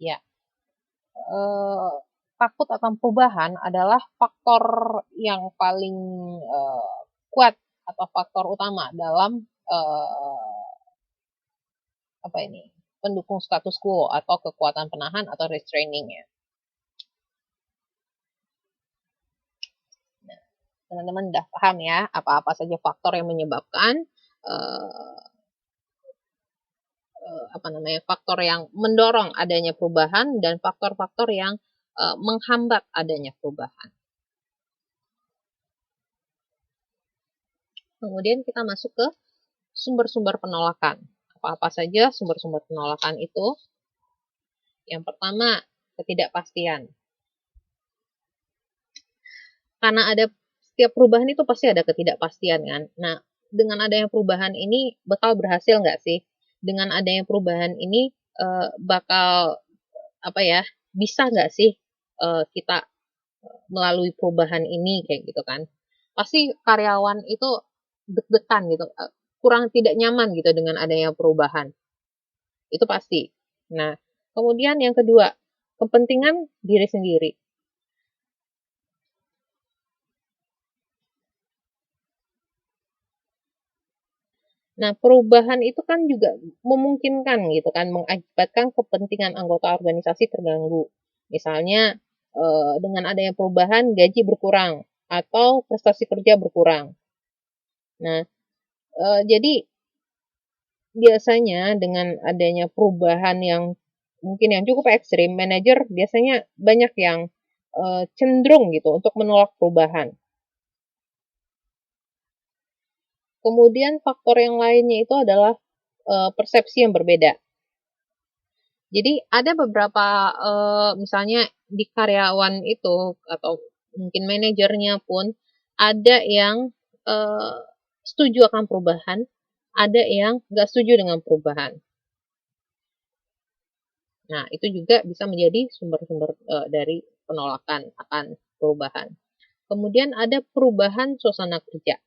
Ya, takut akan perubahan adalah faktor yang paling kuat atau faktor utama dalam pendukung status quo atau kekuatan penahan atau restrainingnya. Nah, teman-teman udah paham ya apa-apa saja faktor yang menyebabkan faktor yang mendorong adanya perubahan dan faktor-faktor yang menghambat adanya perubahan. Kemudian kita masuk ke sumber-sumber penolakan. Apa-apa saja sumber-sumber penolakan itu? Yang pertama, ketidakpastian. Karena ada setiap perubahan itu pasti ada ketidakpastian kan. Nah, dengan adanya perubahan ini bakal berhasil nggak sih? Dengan adanya perubahan ini bakal bisa nggak sih kita melalui perubahan ini kayak gitu kan? Pasti karyawan itu deg-degan gitu, kurang tidak nyaman gitu dengan adanya perubahan. Itu pasti. Nah, kemudian yang kedua, kepentingan diri sendiri. Nah, perubahan itu kan juga memungkinkan gitu kan, mengakibatkan kepentingan anggota organisasi terganggu. Misalnya, dengan adanya perubahan gaji berkurang atau prestasi kerja berkurang. Nah, jadi biasanya dengan adanya perubahan yang mungkin yang cukup ekstrim, manajer biasanya banyak yang cenderung gitu untuk menolak perubahan. Kemudian faktor yang lainnya itu adalah persepsi yang berbeda. Jadi ada beberapa misalnya di karyawan itu atau mungkin manajernya pun ada yang setuju akan perubahan, ada yang nggak setuju dengan perubahan. Nah, itu juga bisa menjadi sumber-sumber dari penolakan akan perubahan. Kemudian ada perubahan suasana kerja.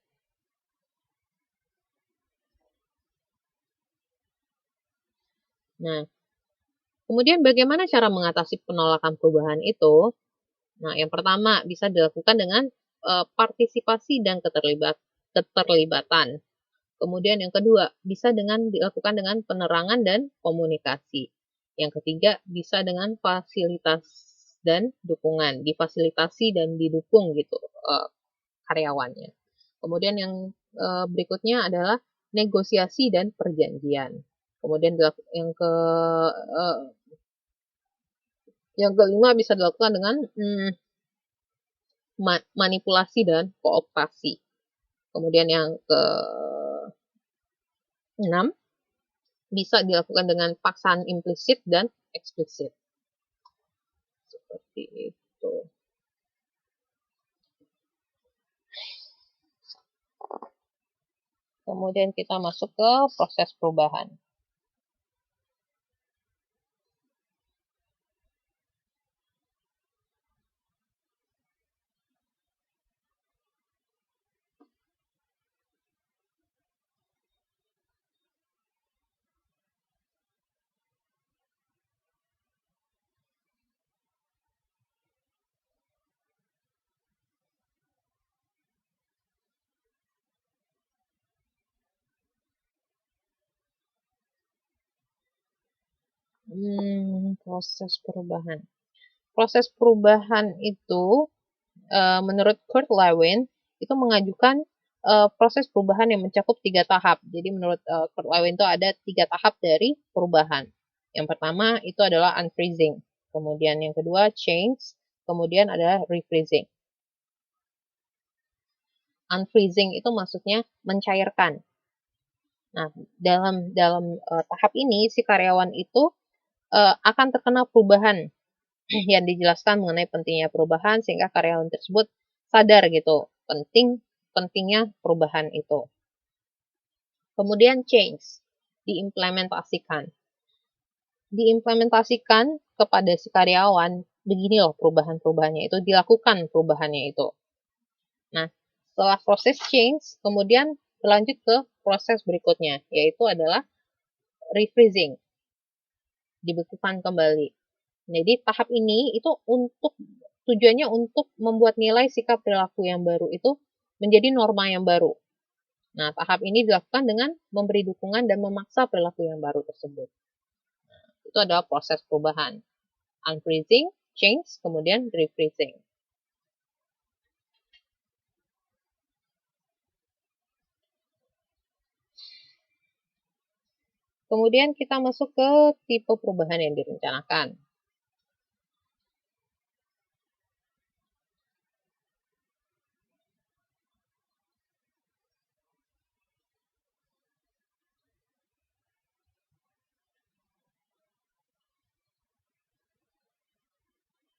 Nah, kemudian bagaimana cara mengatasi penolakan perubahan itu? Nah, yang pertama bisa dilakukan dengan partisipasi dan keterlibatan. Kemudian yang kedua bisa dilakukan dengan penerangan dan komunikasi. Yang ketiga bisa dengan fasilitas dan dukungan, difasilitasi dan didukung gitu karyawannya. Kemudian yang berikutnya adalah negosiasi dan perjanjian. Kemudian yang kelima bisa dilakukan dengan manipulasi dan kooptasi. Kemudian yang ke-6 bisa dilakukan dengan paksaan implisit dan eksplisit. Seperti itu. Kemudian kita masuk ke proses perubahan. Proses perubahan. Proses perubahan itu menurut Kurt Lewin itu mengajukan proses perubahan yang mencakup 3 tahap. Jadi menurut Kurt Lewin itu ada 3 tahap dari perubahan. Yang pertama itu adalah unfreezing. Kemudian yang kedua change. Kemudian adalah refreezing. Unfreezing itu maksudnya mencairkan. Nah, dalam tahap ini si karyawan itu akan terkena perubahan yang dijelaskan mengenai pentingnya perubahan sehingga karyawan tersebut sadar gitu pentingnya perubahan itu. Kemudian change diimplementasikan kepada si karyawan, begini loh perubahannya itu, dilakukan perubahannya itu. Nah, setelah proses change kemudian berlanjut ke proses berikutnya, yaitu adalah refreezing, dibekukan kembali. Jadi tahap ini itu tujuannya untuk membuat nilai sikap perilaku yang baru itu menjadi norma yang baru. Nah, tahap ini dilakukan dengan memberi dukungan dan memaksa perilaku yang baru tersebut. Nah, itu adalah proses perubahan. Unfreezing, change, kemudian refreezing. Kemudian kita masuk ke tipe perubahan yang direncanakan.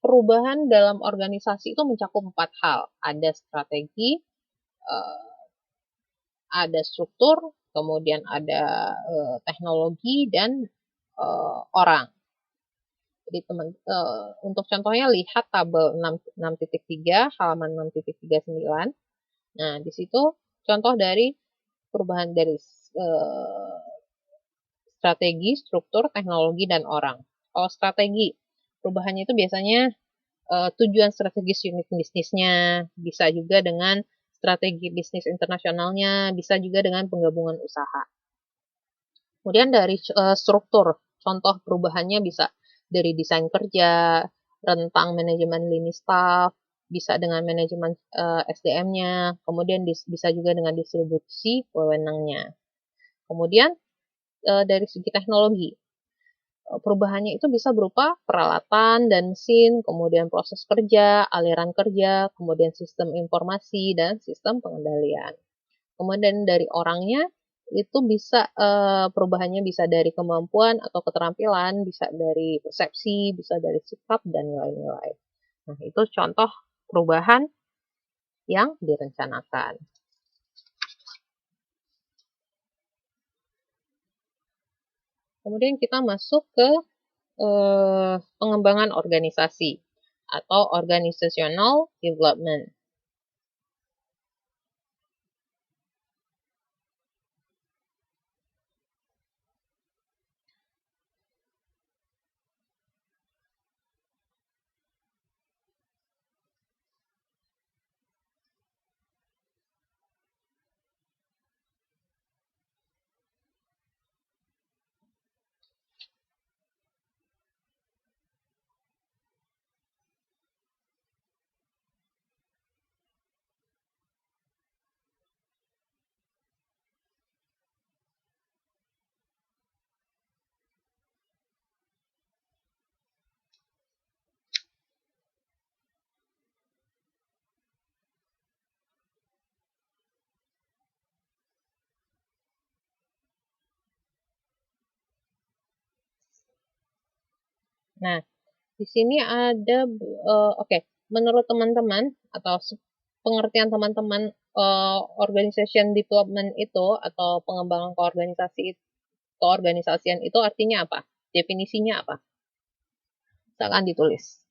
Perubahan dalam organisasi itu mencakup 4 hal. Ada strategi, ada struktur, kemudian ada teknologi, dan orang. Jadi untuk contohnya lihat tabel 6.3 halaman 6.39. Nah, di situ contoh dari perubahan dari strategi, struktur, teknologi, dan orang. Kalau strategi, perubahannya itu biasanya tujuan strategis unit bisnisnya, bisa juga dengan strategi bisnis internasionalnya, bisa juga dengan penggabungan usaha. Kemudian dari struktur, contoh perubahannya bisa dari desain kerja, rentang manajemen lini staff, bisa dengan manajemen SDM-nya, kemudian bisa juga dengan distribusi wewenangnya. Kemudian dari segi teknologi, perubahannya itu bisa berupa peralatan dan mesin, kemudian proses kerja, aliran kerja, kemudian sistem informasi, dan sistem pengendalian. Kemudian dari orangnya, itu bisa perubahannya bisa dari kemampuan atau keterampilan, bisa dari persepsi, bisa dari sikap, dan nilai-nilai. Nah, itu contoh perubahan yang direncanakan. Kemudian kita masuk ke pengembangan organisasi atau organizational development. Nah, di sini ada, oke, menurut teman-teman atau pengertian teman-teman, organization development itu atau pengembangan keorganisasian itu artinya apa? Definisinya apa? Silakan ditulis.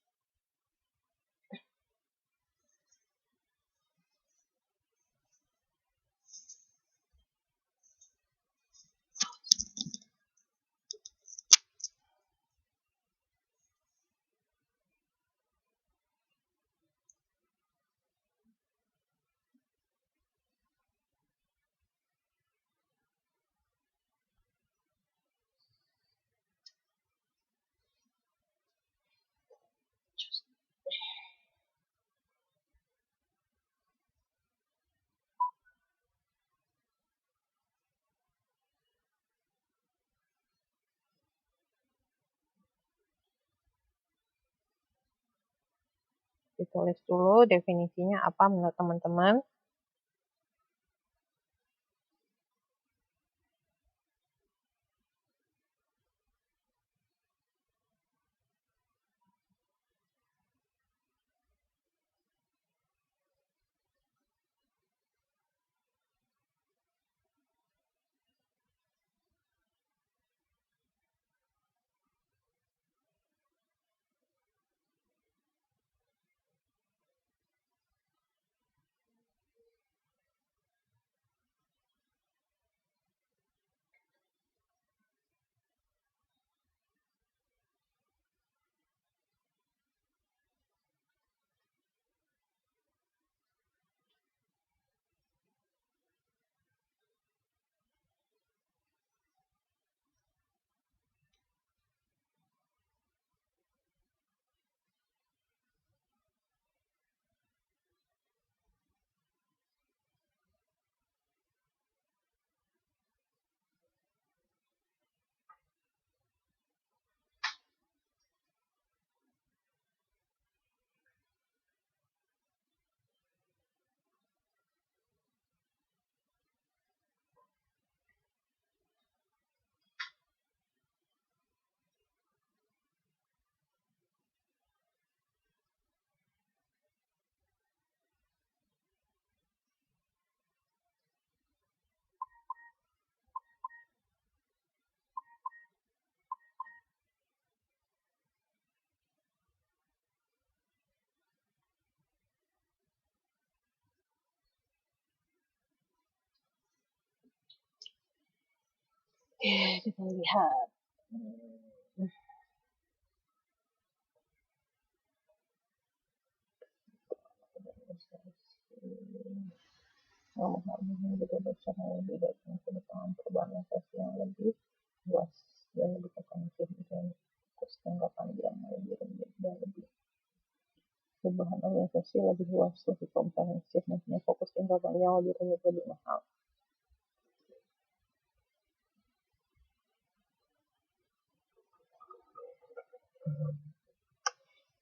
Ditulis dulu definisinya apa menurut teman-teman. Kita lihat. Perubahan yang lebih luas dan lebih komprehensif dan fokus jangka panjang lebih rumit dan lebih perubahan organisasi lebih luas lebih komprehensif maksudnya fokus jangka panjang lebih rumit lebih mahal.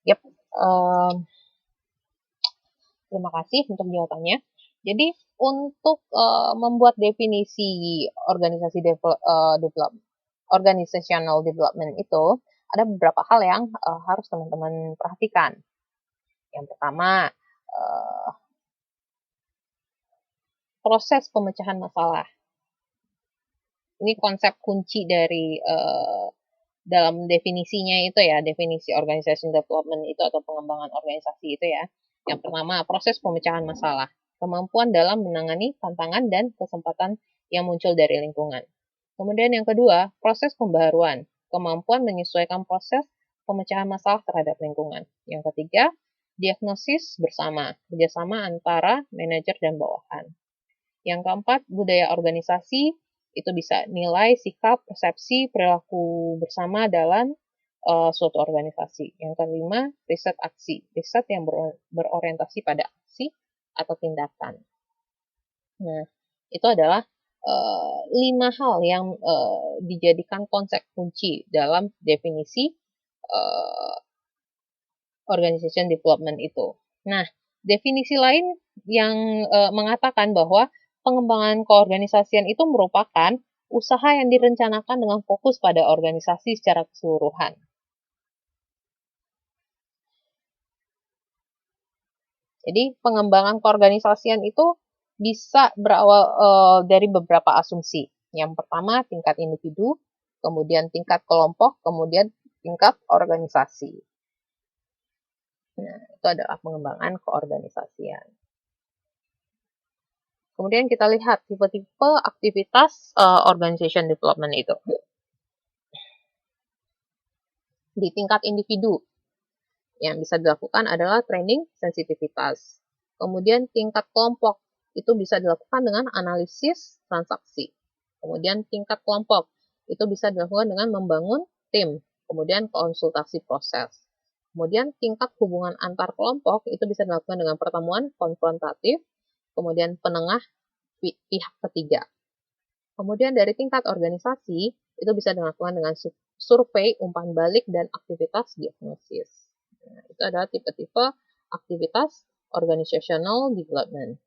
Yep. Terima kasih untuk jawabannya. Jadi untuk membuat definisi organisasi organizational development itu ada beberapa hal yang harus teman-teman perhatikan. Yang pertama, proses pemecahan masalah. Ini konsep kunci dari dalam definisinya itu ya, definisi organization development itu atau pengembangan organisasi itu ya. Yang pertama, proses pemecahan masalah. Kemampuan dalam menangani tantangan dan kesempatan yang muncul dari lingkungan. Kemudian yang kedua, proses pembaharuan. Kemampuan menyesuaikan proses pemecahan masalah terhadap lingkungan. Yang ketiga, diagnosis bersama, kerjasama antara manajer dan bawahan. Yang keempat, budaya organisasi, itu bisa nilai, sikap, persepsi, perilaku bersama dalam suatu organisasi. Yang kelima, riset aksi, riset yang berorientasi pada aksi atau tindakan. Nah, itu adalah 5 hal yang dijadikan konsep kunci dalam definisi organization development itu. Nah, definisi lain yang mengatakan bahwa pengembangan keorganisasian itu merupakan usaha yang direncanakan dengan fokus pada organisasi secara keseluruhan. Jadi pengembangan keorganisasian itu bisa berawal dari beberapa asumsi. Yang pertama tingkat individu, kemudian tingkat kelompok, kemudian tingkat organisasi. Nah, itu adalah pengembangan keorganisasian. Kemudian kita lihat tipe-tipe aktivitas organization development itu. Di tingkat individu, yang bisa dilakukan adalah training sensitivitas. Kemudian tingkat kelompok, itu bisa dilakukan dengan analisis transaksi. Kemudian tingkat kelompok, itu bisa dilakukan dengan membangun tim. Kemudian konsultasi proses. Kemudian tingkat hubungan antar kelompok, itu bisa dilakukan dengan pertemuan konfrontatif. Kemudian penengah pihak ketiga. Kemudian dari tingkat organisasi, itu bisa dilakukan dengan survei, umpan balik, dan aktivitas diagnosis. Nah, itu adalah tipe-tipe aktivitas organizational development.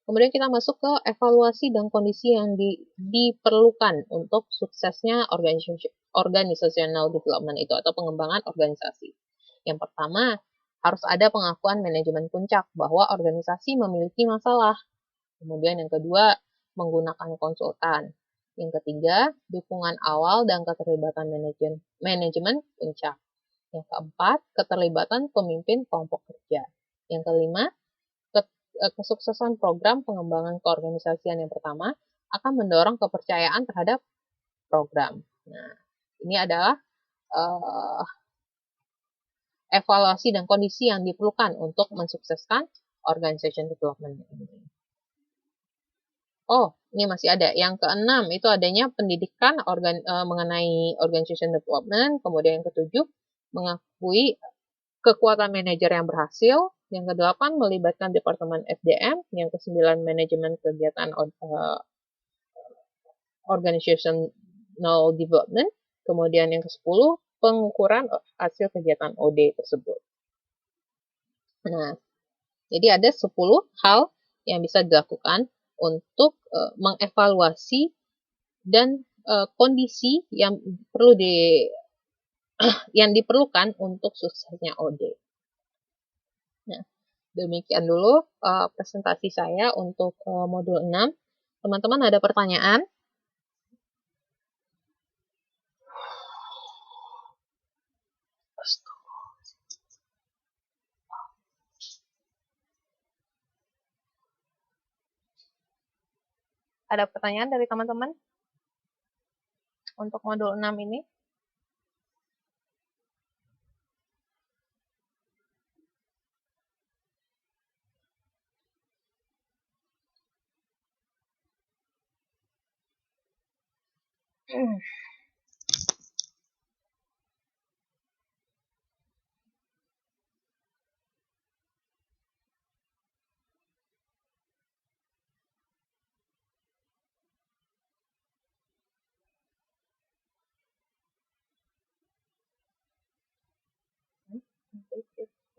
Kemudian kita masuk ke evaluasi dan kondisi yang diperlukan untuk suksesnya organizational development itu atau pengembangan organisasi. Yang pertama, harus ada pengakuan manajemen puncak bahwa organisasi memiliki masalah. Kemudian yang kedua, menggunakan konsultan. Yang ketiga, dukungan awal dan keterlibatan manajemen puncak. Yang keempat, keterlibatan pemimpin kelompok kerja. Yang kelima, kesuksesan program pengembangan keorganisasian yang pertama akan mendorong kepercayaan terhadap program. Nah, ini adalah evaluasi dan kondisi yang diperlukan untuk mensukseskan organization development ini. Oh, ini masih ada. Yang keenam itu adanya pendidikan mengenai organization development. Kemudian yang ketujuh, mengakui kekuatan manajer yang berhasil. Yang kedelapan, melibatkan Departemen SDM. Yang kesembilan, manajemen kegiatan organizational development. Kemudian yang ke-10, pengukuran hasil kegiatan OD tersebut. Nah, jadi ada 10 hal yang bisa dilakukan untuk mengevaluasi dan kondisi yang yang diperlukan untuk suksesnya OD. Nah, demikian dulu presentasi saya untuk modul 6. Teman-teman ada pertanyaan? Ada pertanyaan dari teman-teman untuk modul 6 ini?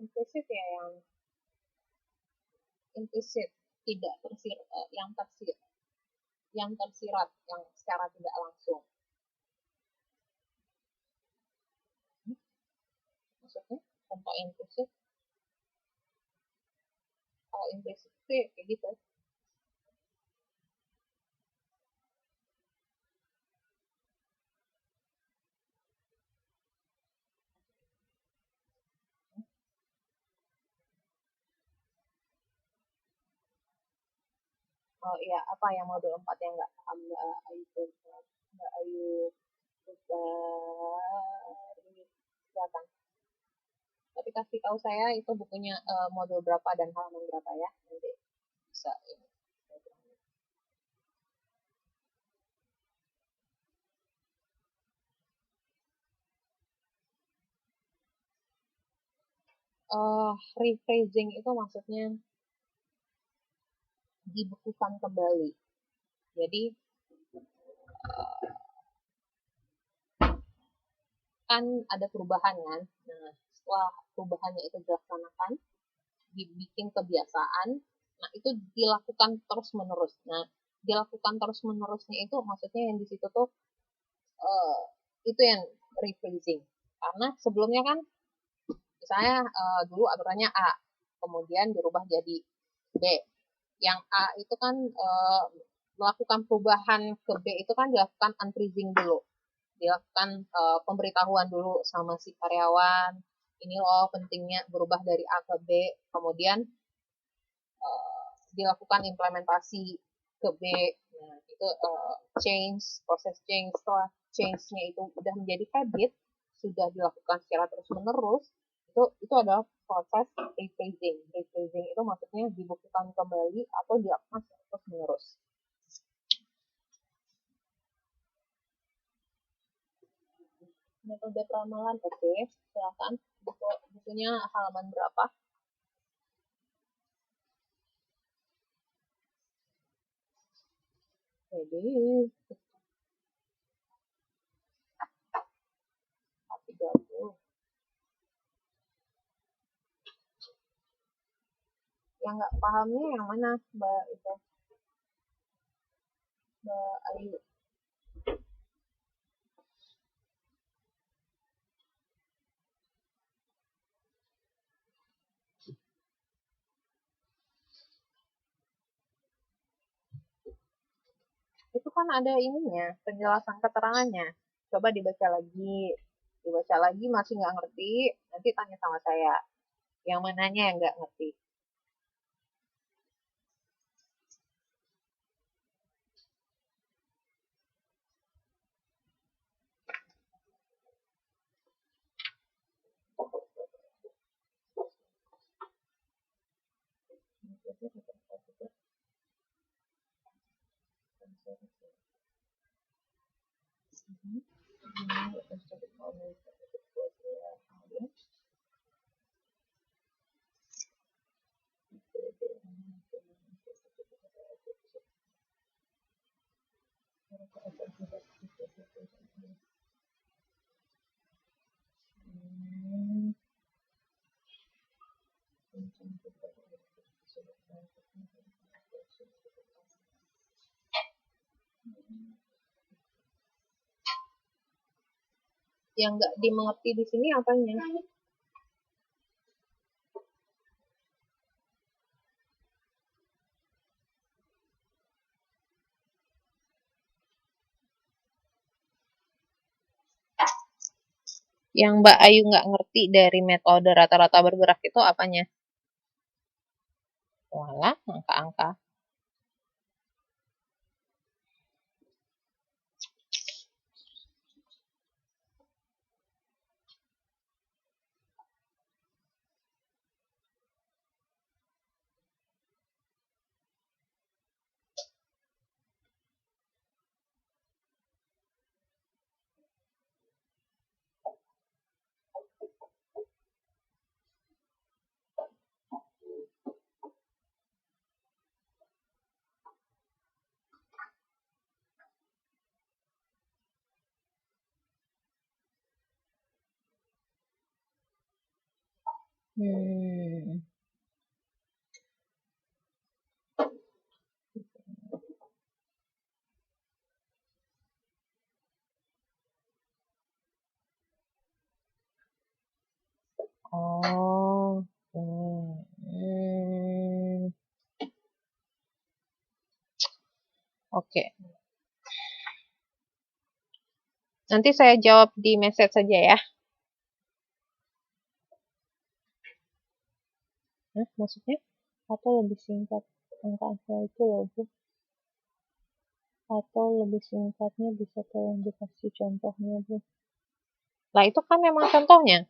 Implisit ya, yang implisit, tidak tersirat, yang tersirat, yang secara tidak langsung. Maksudnya contoh implisit, kalau implisit itu kayak gitu. Oh iya, apa yang modul 4 yang nggak paham Mbak Ayu? Mbak Ayu silakan. Tapi kasih tahu saya itu bukunya modul berapa dan halaman berapa ya, nanti bisa ini. Rephrasing itu maksudnya dibekukan kembali. Jadi kan ada perubahan kan. Nah, setelah perubahannya itu dilaksanakan, dibikin kebiasaan, nah itu dilakukan terus-menerus. Nah, dilakukan terus-menerusnya itu maksudnya yang di situ tuh itu yang rephrasing. Karena sebelumnya kan misalnya dulu aturannya A, kemudian dirubah jadi B. Yang A itu kan melakukan perubahan ke B itu kan dilakukan unfreezing dulu, dilakukan pemberitahuan dulu sama si karyawan, ini loh pentingnya berubah dari A ke B, kemudian dilakukan implementasi ke B. Nah, itu proses change. Setelah change-nya itu sudah menjadi habit, sudah dilakukan secara terus-menerus, itu adalah proses rephrasing. Rephrasing itu maksudnya dibuktikan kembali atau dilakukan secara terus-menerus. Metode peramalan, oke, silakan. Bukunya halaman berapa? Jadi 30. Yang nggak pahamnya yang mana, Mbak itu? Mbak Ayu. Itu kan ada ininya, penjelasan keterangannya. Coba dibaca lagi masih nggak ngerti, nanti tanya sama saya. Yang mananya yang nggak ngerti? Yang nggak dimengerti di sini apanya? Yang Mbak Ayu nggak ngerti dari metode rata-rata bergerak itu apanya? Walah, angka-angka. Hmm. Oh. Hmm. Oke. Nanti saya jawab di message saja ya. Hah, maksudnya? Atau lebih singkat? Angka-angka itu loh, Bu. Atau lebih singkatnya bisa tolong dikasih contohnya, Bu. Lah, itu kan memang contohnya.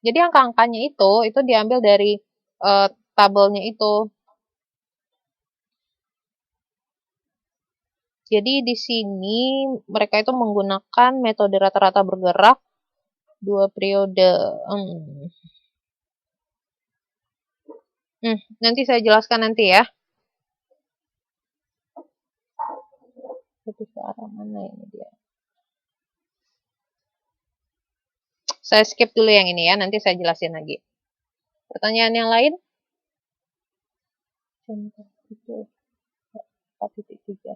Jadi angka-angkanya itu diambil dari tabelnya itu. Jadi di sini mereka itu menggunakan metode rata-rata bergerak 2 periode. Nanti saya jelaskan nanti ya. Lebih ke arah mana ini dia? Saya skip dulu yang ini ya, nanti saya jelasin lagi. Pertanyaan yang lain? Contoh itu 4.3.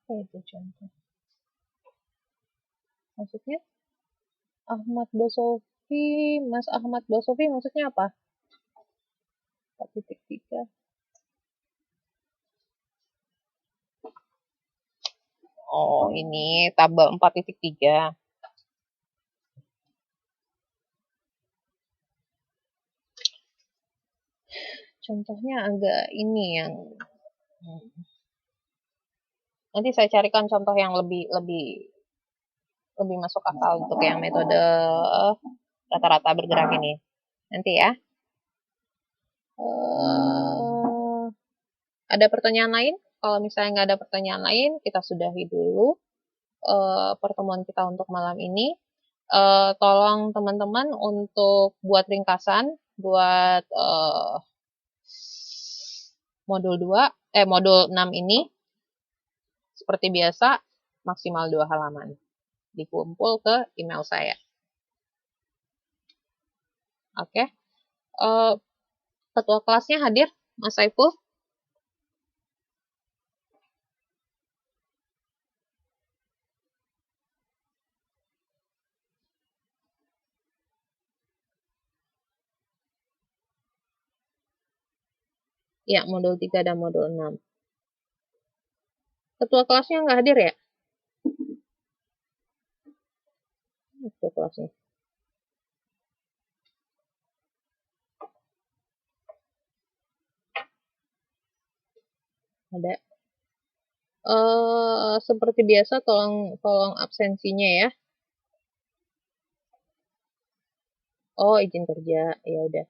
Apa itu contoh? Maksudnya Mas Ahmad Basofi maksudnya apa? 4.3. Oh, ini tabel 4.3. Contohnya agak ini yang nanti saya carikan contoh yang lebih masuk akal untuk yang metode rata-rata bergerak ini. Nanti ya. Ada pertanyaan lain? Kalau misalnya nggak ada pertanyaan lain, kita sudahi dulu pertemuan kita untuk malam ini. Tolong teman-teman untuk buat ringkasan buat modul 6 ini. Seperti biasa, maksimal 2 halaman. Dikumpul ke email saya. Oke. Ketua kelasnya hadir, Mas Saiful? Ya, modul 3 dan modul 6. Ketua kelasnya nggak hadir ya? Ketua kelasnya. Ada. Seperti biasa tolong absensinya ya. Oh, izin kerja. Ya udah.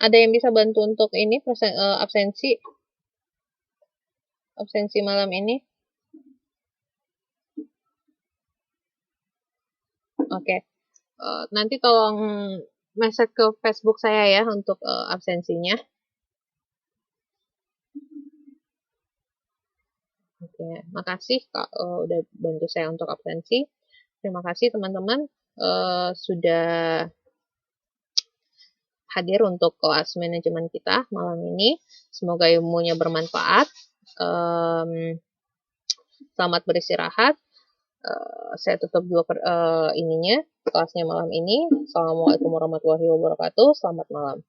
Ada yang bisa bantu untuk ini absensi malam ini? Oke. Nanti tolong message ke Facebook saya ya untuk absensinya. Oke, makasih Kak udah bantu saya untuk absensi. Terima kasih teman-teman sudah hadir untuk kelas manajemen kita malam ini. Semoga ilmunya bermanfaat. Selamat beristirahat. Saya tutup dulu ininya kelasnya malam ini. Assalamualaikum warahmatullahi wabarakatuh. Selamat malam.